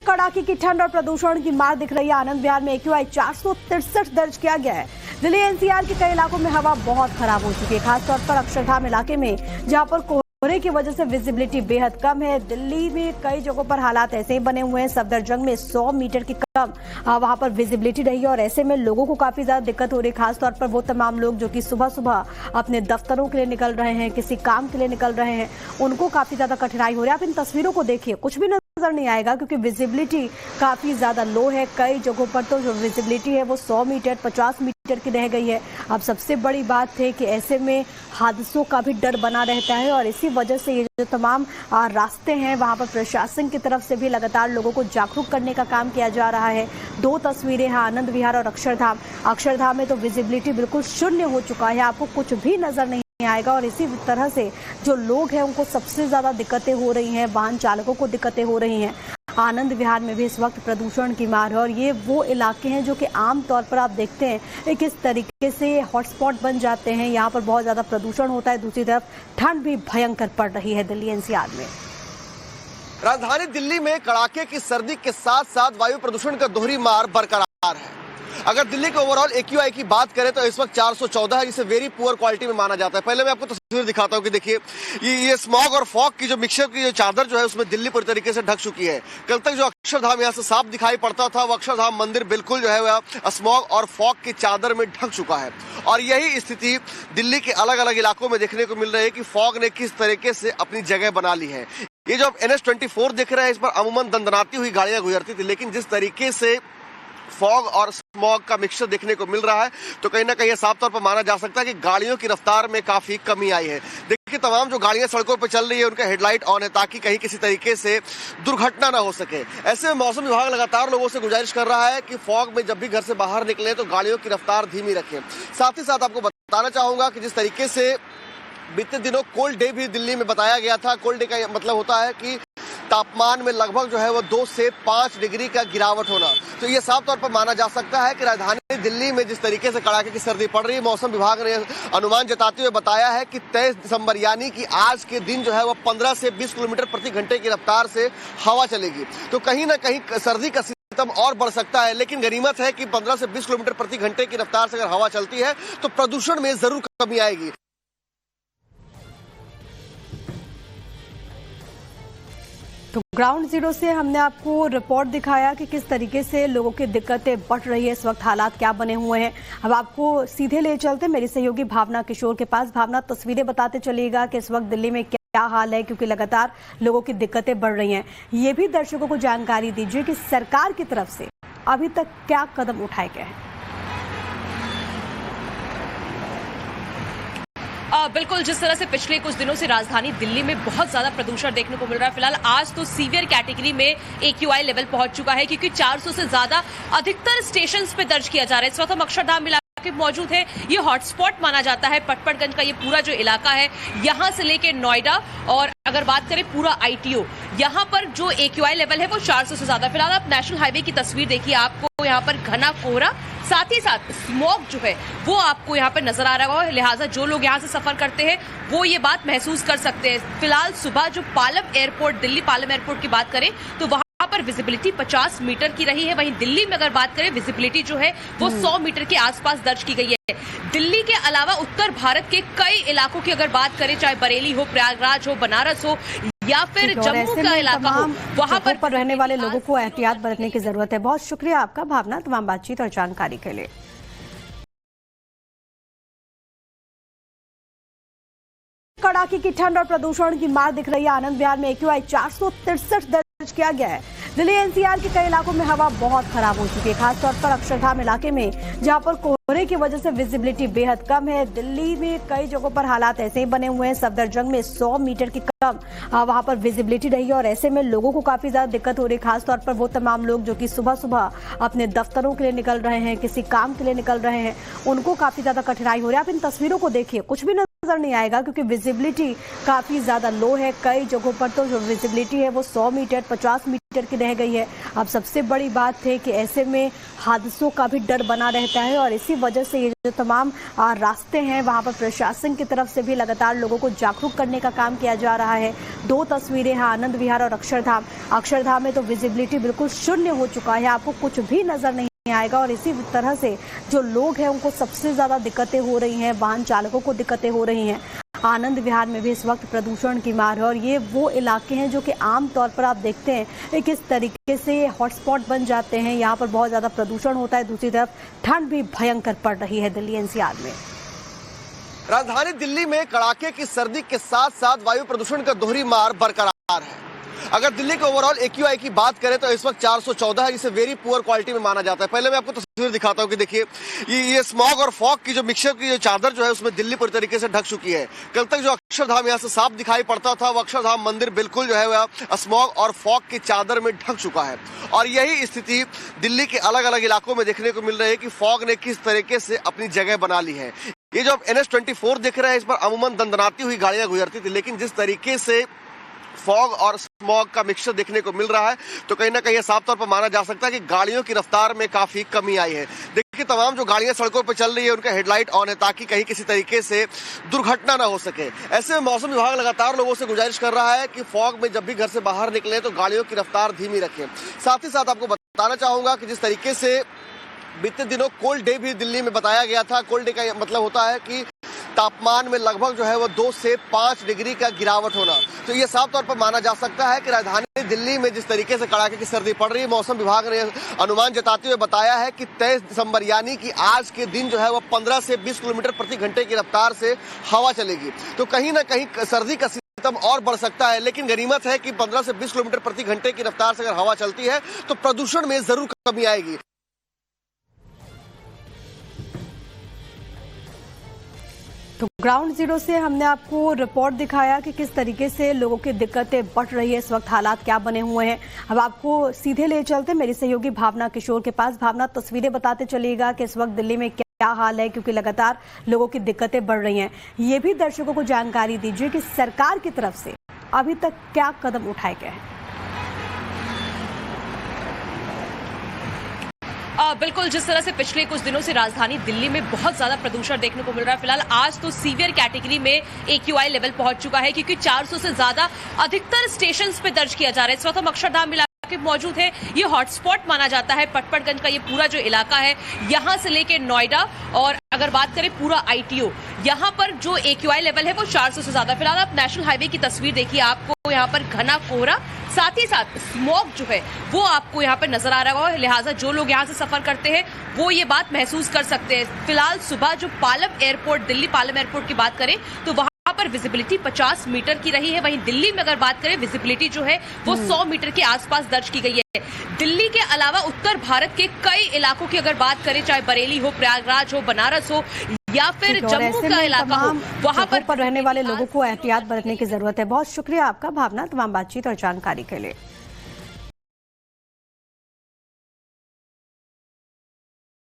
कड़ाके की ठंड और प्रदूषण की मार दिख रही है। आनंद विहार में AQI 463 दर्ज किया गया है। दिल्ली NCR के कई इलाकों में हवा बहुत खराब हो चुकी है, खासतौर पर अक्षरधाम इलाके में, जहां पर कोहरे की वजह से विजिबिलिटी बेहद कम है। दिल्ली में कई जगहों पर हालात ऐसे ही बने हुए हैं। सफदरजंग में 100 मीटर की कम वहां पर विजिबिलिटी रही है और ऐसे में लोगों को काफी ज्यादा दिक्कत हो रही है। खासतौर पर वो तमाम लोग जो कि सुबह सुबह अपने दफ्तरों के लिए निकल रहे हैं, किसी काम के लिए निकल रहे हैं, उनको काफी ज्यादा कठिनाई हो रही है। आप इन तस्वीरों को देखिए, कुछ भी नजर नहीं आएगा क्योंकि विजिबिलिटी काफी ज्यादा लो है। कई जगहों पर तो जो विजिबिलिटी है वो 100 मीटर 50 मीटर की रह गई है। अब सबसे बड़ी बात है कि ऐसे में हादसों का भी डर बना रहता है और इसी वजह से ये जो तमाम रास्ते हैं वहां पर प्रशासन की तरफ से भी लगातार लोगों को जागरूक करने का काम किया जा रहा है। दो तस्वीरें हैं, आनंद विहार और अक्षरधाम। अक्षरधाम में तो विजिबिलिटी बिल्कुल शून्य हो चुका है, आपको कुछ भी नजर नहीं आएगा और इसी तरह से जो लोग हैं उनको सबसे ज्यादा दिक्कतें हो रही हैं, वाहन चालकों को दिक्कतें हो रही हैं। आनंद विहार में भी इस वक्त प्रदूषण की मार है और ये वो इलाके हैं जो कि आम तौर पर आप देखते हैं किस तरीके से हॉटस्पॉट बन जाते हैं। यहाँ पर बहुत ज्यादा प्रदूषण होता है, दूसरी तरफ ठंड भी भयंकर पड़ रही है दिल्ली NCR में। राजधानी दिल्ली में कड़ाके की सर्दी के साथ साथ वायु प्रदूषण का दोहरी मार बरकरार है। अगर दिल्ली के ओवरऑल AQI की बात करें तो इस वक्त 414 है, जिसे वेरी पुअर क्वालिटी में माना जाता है। पहले मैं आपको तस्वीर दिखाता हूं कि देखिए ये स्मॉग और फॉग की जो मिक्सचर की जो चादर जो है उसमें दिल्ली पूरी तरीके से ढक चुकी है। कल तक जो अक्षरधाम यहाँ से साफ दिखाई पड़ता था, वो अक्षरधाम मंदिर बिल्कुल जो है वह स्मॉग और फॉग की चादर में ढक चुका है। और यही स्थिति दिल्ली के अलग अलग इलाकों में देखने को मिल रही है कि फॉग ने किस तरीके से अपनी जगह बना ली है। ये जो NH24 दिख रहा है, इस पर अमूमन दंदनाती हुई गाड़ियां गुजरती थी, लेकिन जिस तरीके से फॉग और स्मॉग का मिक्सचर देखने को मिल रहा है तो कहीं ना कहीं साफ तौर पर माना जा सकता है कि गाड़ियों की रफ्तार में काफी कमी आई है। देखिए तमाम जो गाड़ियां सड़कों पर चल रही है उनका हेडलाइट ऑन है ताकि कहीं किसी तरीके से दुर्घटना ना हो सके। ऐसे में मौसम विभाग लगातार लोगों से गुजारिश कर रहा है कि फॉग में जब भी घर से बाहर निकले तो गाड़ियों की रफ्तार धीमी रखें। साथ ही साथ आपको बताना चाहूंगा कि जिस तरीके से बीते दिनों कोल्ड डे भी दिल्ली में बताया गया था, कोल्ड डे का मतलब होता है कि तापमान में लगभग जो है वो 2 से 5 डिग्री का गिरावट होना। तो ये साफ तौर पर माना जा सकता है कि राजधानी दिल्ली में जिस तरीके से कड़ाके की सर्दी पड़ रही है, मौसम विभाग ने अनुमान जताते हुए बताया है कि 23 दिसंबर यानी कि आज के दिन जो है वो 15 से 20 किलोमीटर प्रति घंटे की रफ्तार से हवा चलेगी। तो कहीं ना कहीं सर्दी का सिस्टम और बढ़ सकता है, लेकिन गनीमत है कि 15 से 20 किलोमीटर प्रति घंटे की रफ्तार से अगर हवा चलती है तो प्रदूषण में जरूर कमी आएगी। तो ग्राउंड जीरो से हमने आपको रिपोर्ट दिखाया कि किस तरीके से लोगों की दिक्कतें बढ़ रही है, इस वक्त हालात क्या बने हुए हैं। अब आपको सीधे ले चलते मेरी सहयोगी भावना किशोर के पास। भावना, तस्वीरें बताते चलिएगा कि इस वक्त दिल्ली में क्या हाल है, क्योंकि लगातार लोगों की दिक्कतें बढ़ रही हैं। ये भी दर्शकों को जानकारी दीजिए कि सरकार की तरफ से अभी तक क्या कदम उठाए गए हैं। बिल्कुल, जिस तरह से पिछले कुछ दिनों से राजधानी दिल्ली में बहुत ज्यादा प्रदूषण देखने को मिल रहा है, फिलहाल आज तो सीवियर कैटेगरी में AQI लेवल पहुंच चुका है क्योंकि 400 से ज्यादा अधिकतर स्टेशन पे दर्ज किया जा रहा है। इस वक्त हम अक्षरधाम इलाके मौजूद है। ये हॉटस्पॉट माना जाता है। पटपड़गंज का ये पूरा जो इलाका है, यहाँ से लेके नोएडा और अगर बात करें पूरा ITO, यहाँ पर जो AQI लेवल है वो 400 से ज्यादा। फिलहाल आप नेशनल हाईवे की तस्वीर देखिए, आपको यहाँ पर घना कोहरा, साथ ही साथ स्मॉग जो है वो आपको यहाँ पर नजर आ रहा है। लिहाजा जो लोग यहाँ से सफर करते हैं वो ये बात महसूस कर सकते हैं। फिलहाल सुबह जो पालम एयरपोर्ट, दिल्ली पालम एयरपोर्ट की बात करें तो वहां पर विजिबिलिटी 50 मीटर की रही है। वहीं दिल्ली में अगर बात करें विजिबिलिटी जो है वो 100 मीटर के आसपास दर्ज की गई है। दिल्ली के अलावा उत्तर भारत के कई इलाकों की अगर बात करें, चाहे बरेली हो, प्रयागराज हो, बनारस हो या फिर जम्मू का इलाका हो, वहां पर रहने वाले लोगों को एहतियात बरतने की जरूरत है। बहुत शुक्रिया आपका भावना, तमाम बातचीत और जानकारी के लिए। कड़ाके की ठंड और प्रदूषण की मार दिख रही है। आनंद विहार में AQI 463 दर्ज किया गया है। दिल्ली NCR के कई इलाकों में हवा बहुत खराब हो चुकी है, खासतौर पर अक्षरधाम इलाके में, जहां पर कोहरे की वजह से विजिबिलिटी बेहद कम है। दिल्ली में कई जगहों पर हालात ऐसे ही बने हुए हैं। सफदरजंग में 100 मीटर की कम वहां पर विजिबिलिटी रही है और ऐसे में लोगों को काफी ज्यादा दिक्कत हो रही है। खासतौर पर वो तमाम लोग जो कि सुबह सुबह अपने दफ्तरों के लिए निकल रहे हैं, किसी काम के लिए निकल रहे हैं, उनको काफी ज्यादा कठिनाई हो रही है। आप इन तस्वीरों को देखिए, कुछ भी नजर नहीं आएगा क्योंकि विजिबिलिटी काफी ज्यादा लो है। कई जगहों पर तो जो विजिबिलिटी है वो 100 मीटर 50 मीटर की रह गई है। अब सबसे बड़ी बात है कि ऐसे में हादसों का भी डर बना रहता है और इसी वजह से ये जो तमाम रास्ते हैं वहां पर प्रशासन की तरफ से भी लगातार लोगों को जागरूक करने का काम किया जा रहा है। दो तस्वीरें हैं, आनंद विहार और अक्षरधाम। अक्षरधाम में तो विजिबिलिटी बिल्कुल शून्य हो चुका है, आपको कुछ भी नजर नहीं आएगा और इसी तरह से जो लोग हैं उनको सबसे ज्यादा दिक्कतें हो रही हैं, वाहन चालकों को दिक्कतें हो रही हैं। आनंद विहार में भी इस वक्त प्रदूषण की मार है और ये वो इलाके हैं जो कि आम तौर पर आप देखते हैं किस तरीके से हॉटस्पॉट बन जाते हैं। यहाँ पर बहुत ज्यादा प्रदूषण होता है, दूसरी तरफ ठंड भी भयंकर पड़ रही है दिल्ली एनसीआर में। राजधानी दिल्ली में कड़ाके की सर्दी के साथ साथ वायु प्रदूषण का दोहरी मार बरकरार है। अगर दिल्ली के ओवरऑल एक्यूआई की बात करें तो इस वक्त 414 है, जिसे वेरी पुअर क्वालिटी में माना जाता है। पहले मैं आपको तस्वीर दिखाता हूं कि देखिए ये स्मॉग और फॉग की जो मिक्सचर की जो चादर जो है उसमें दिल्ली पूरी तरीके से ढक चुकी है। कल तक जो अक्षरधाम यहाँ से साफ दिखाई पड़ता था वो अक्षरधाम मंदिर बिल्कुल जो है वह स्मॉग और फॉग की चादर में ढक चुका है और यही स्थिति दिल्ली के अलग अलग इलाकों में देखने को मिल रही है कि फॉग ने किस तरीके से अपनी जगह बना ली है। ये जो NH24 दिख रहा है इस पर अमूमन दंदनाती हुई गाड़ियां गुजरती थी, लेकिन जिस तरीके से फॉग और स्मॉग का मिक्सचर देखने को मिल रहा है तो कहीं ना कहीं साफ तौर पर माना जा सकता है कि गाड़ियों की रफ्तार में काफी कमी आई है। देखिए तमाम जो गाड़ियां सड़कों पर चल रही है उनका हेडलाइट ऑन है ताकि कहीं किसी तरीके से दुर्घटना ना हो सके। ऐसे में मौसम विभाग लगातार लोगों से गुजारिश कर रहा है कि फॉग में जब भी घर से बाहर निकले तो गाड़ियों की रफ्तार धीमी रखें। साथ ही साथ आपको बताना चाहूंगा कि जिस तरीके से बीते दिनों कोल्ड डे भी दिल्ली में बताया गया था। कोल्ड डे का मतलब होता है कि तापमान में लगभग जो है वो 2 से 5 डिग्री का गिरावट होना। तो ये साफ तौर पर माना जा सकता है कि राजधानी दिल्ली में जिस तरीके से कड़ाके की सर्दी पड़ रही है, मौसम विभाग ने अनुमान जताते हुए बताया है कि 23 दिसंबर यानी कि आज के दिन जो है वो 15 से 20 किलोमीटर प्रति घंटे की रफ्तार से हवा चलेगी। तो कहीं ना कहीं सर्दी का सितम और बढ़ सकता है, लेकिन गनीमत है कि 15 से 20 किलोमीटर प्रति घंटे की रफ्तार से अगर हवा चलती है तो प्रदूषण में जरूर कमी आएगी। तो ग्राउंड जीरो से हमने आपको रिपोर्ट दिखाया कि किस तरीके से लोगों की दिक्कतें बढ़ रही है, इस वक्त हालात क्या बने हुए हैं। अब आपको सीधे ले चलते मेरी सहयोगी भावना किशोर के पास। भावना, तस्वीरें बताते चलिएगा कि इस वक्त दिल्ली में क्या हाल है, क्योंकि लगातार लोगों की दिक्कतें बढ़ रही हैं। ये भी दर्शकों को जानकारी दीजिए कि सरकार की तरफ से अभी तक क्या कदम उठाए गए हैं। बिल्कुल, जिस तरह से पिछले कुछ दिनों से राजधानी दिल्ली में बहुत ज्यादा प्रदूषण देखने को मिल रहा है, फिलहाल आज तो सीवियर कैटेगरी में एक्यूआई लेवल पहुंच चुका है क्योंकि 400 से ज्यादा अधिकतर स्टेशंस पे दर्ज किया जा रहा है। इस वक्त हम अक्षरधाम इलाके मौजूद है, ये हॉटस्पॉट माना जाता है। पटपड़गंज का ये पूरा जो इलाका है, यहाँ से लेके नोएडा और अगर बात करें पूरा ITO, यहाँ पर जो एक्यूआई लेवल है वो 400 से ज्यादा। फिलहाल आप नेशनल हाईवे की तस्वीर देखिए, आपको यहाँ पर घना कोहरा, साथ ही साथ स्मॉग जो है वो आपको यहाँ पर नजर आ रहा होगा। लिहाजा जो लोग यहाँ से सफर करते हैं वो ये बात महसूस कर सकते हैं। फिलहाल सुबह जो पालम एयरपोर्ट, दिल्ली पालम एयरपोर्ट की बात करें तो वहां पर विजिबिलिटी 50 मीटर की रही है। वहीं दिल्ली में अगर बात करें विजिबिलिटी जो है वो 100 मीटर के आसपास दर्ज की गई है। दिल्ली के अलावा उत्तर भारत के कई इलाकों की अगर बात करें, चाहे बरेली हो, प्रयागराज हो, बनारस हो या फिर जम्मू का इलाका हो, वहां पर रहने वाले लोगों को एहतियात बरतने की जरूरत है। बहुत शुक्रिया आपका भावना, तमाम बातचीत और जानकारी के लिए।